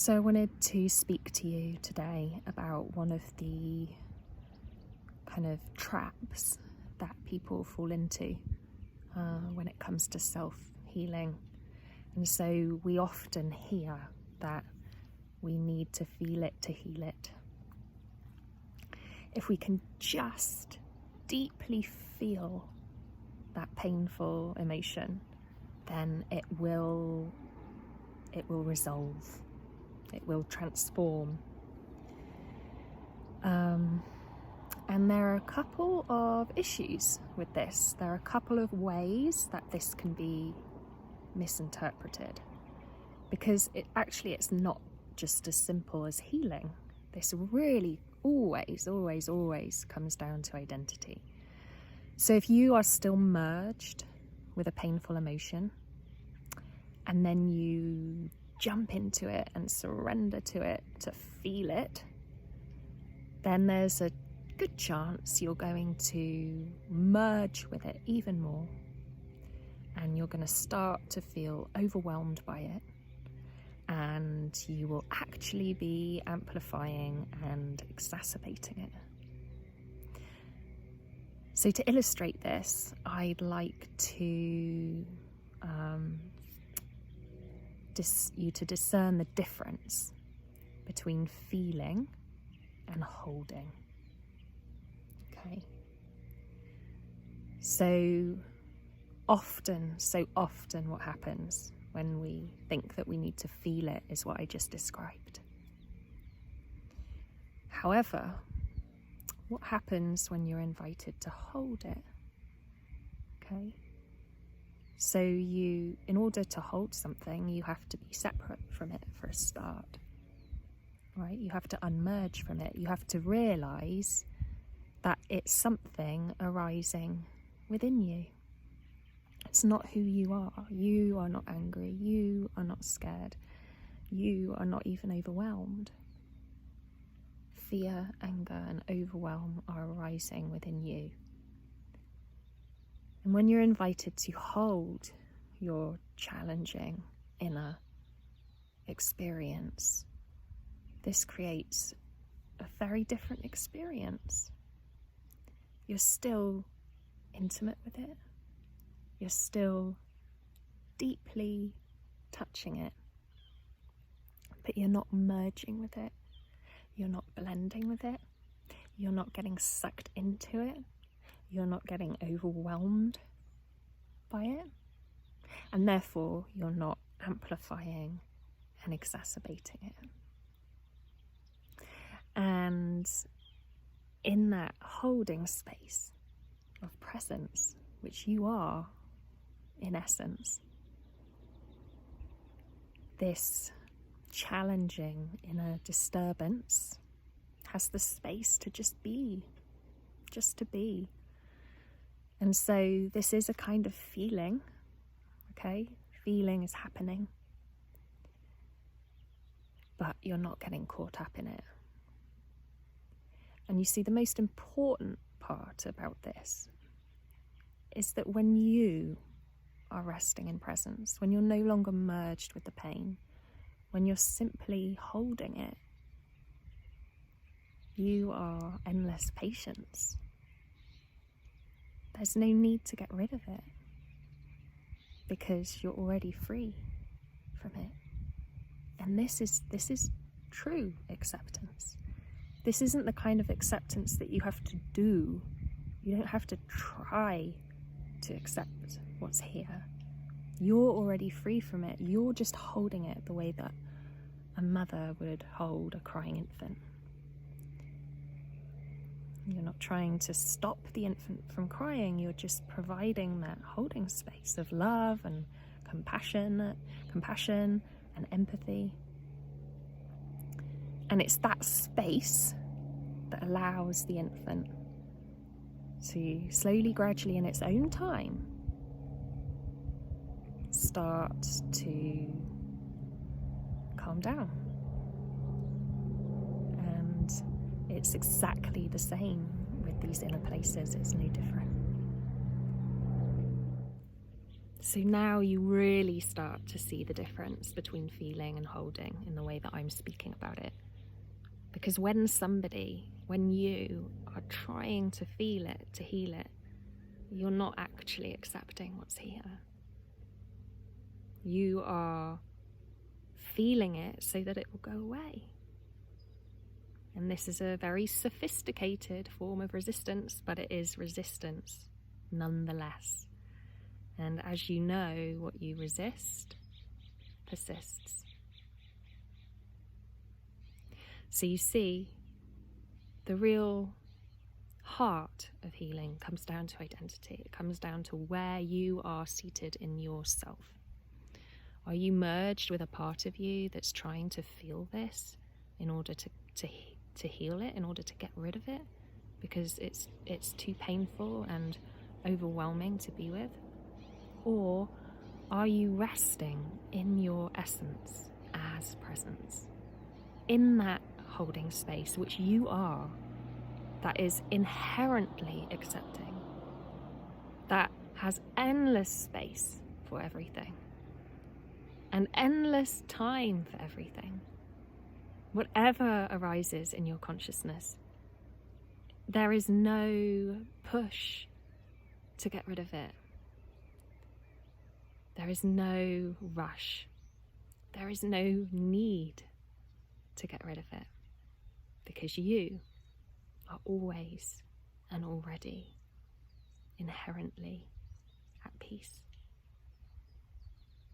So I wanted to speak to you today about one of the kind of traps that people fall into when it comes to self-healing. And so we often hear that we need to feel it to heal it. If we can just deeply feel that painful emotion, then it will resolve. It will transform. And there are a couple of issues with this. There are a couple of ways that this can be misinterpreted, because it's not just as simple as healing. This really always comes down to identity. So if you are still merged with a painful emotion, and then you jump into it and surrender to it to feel it, then there's a good chance you're going to merge with it even more, and you're going to start to feel overwhelmed by it, and you will actually be amplifying and exacerbating it. So to illustrate this, I'd like to you to discern the difference between feeling and holding. Okay. So often what happens when we think that we need to feel it is what I just described. However, what happens when you're invited to hold it? Okay. So in order to hold something, you have to be separate from it for a start, right? You have to unmerge from it. You have to realize that it's something arising within you. It's not who you are. You are not angry. You are not scared. You are not even overwhelmed. Fear, anger, and overwhelm are arising within you. And when you're invited to hold your challenging inner experience, this creates a very different experience. You're still intimate with it. You're still deeply touching it. But you're not merging with it. You're not blending with it. You're not getting sucked into it. You're not getting overwhelmed by it, and therefore you're not amplifying and exacerbating it. And in that holding space of presence, which you are in essence, this challenging inner disturbance has the space to just to be. And so this is a kind of feeling, okay? Feeling is happening, but you're not getting caught up in it. And you see, the most important part about this is that when you are resting in presence, when you're no longer merged with the pain, when you're simply holding it, you are endless patience. There's no need to get rid of it, because you're already free from it. And this is true acceptance. This isn't the kind of acceptance that you have to do. You don't have to try to accept what's here. You're already free from it. You're just holding it the way that a mother would hold a crying infant. You're not trying to stop the infant from crying. You're just providing that holding space of love and compassion and empathy. And it's that space that allows the infant to slowly, gradually, in its own time, start to calm down. And it's exactly the same with these inner places. It's no different. So now you really start to see the difference between feeling and holding in the way that I'm speaking about it. Because when you are trying to feel it, to heal it, you're not actually accepting what's here. You are feeling it so that it will go away. And this is a very sophisticated form of resistance, but it is resistance nonetheless. And as you know, what you resist persists. So you see, the real heart of healing comes down to identity. It comes down to where you are seated in yourself. Are you merged with a part of you that's trying to feel this in order to heal it, in order to get rid of it, because it's too painful and overwhelming to be with? Or are you resting in your essence as presence, in that holding space which you are, that is inherently accepting, that has endless space for everything and endless time for everything? Whatever arises in your consciousness, there is no push to get rid of it. There is no rush. There is no need to get rid of it, because you are always and already inherently at peace.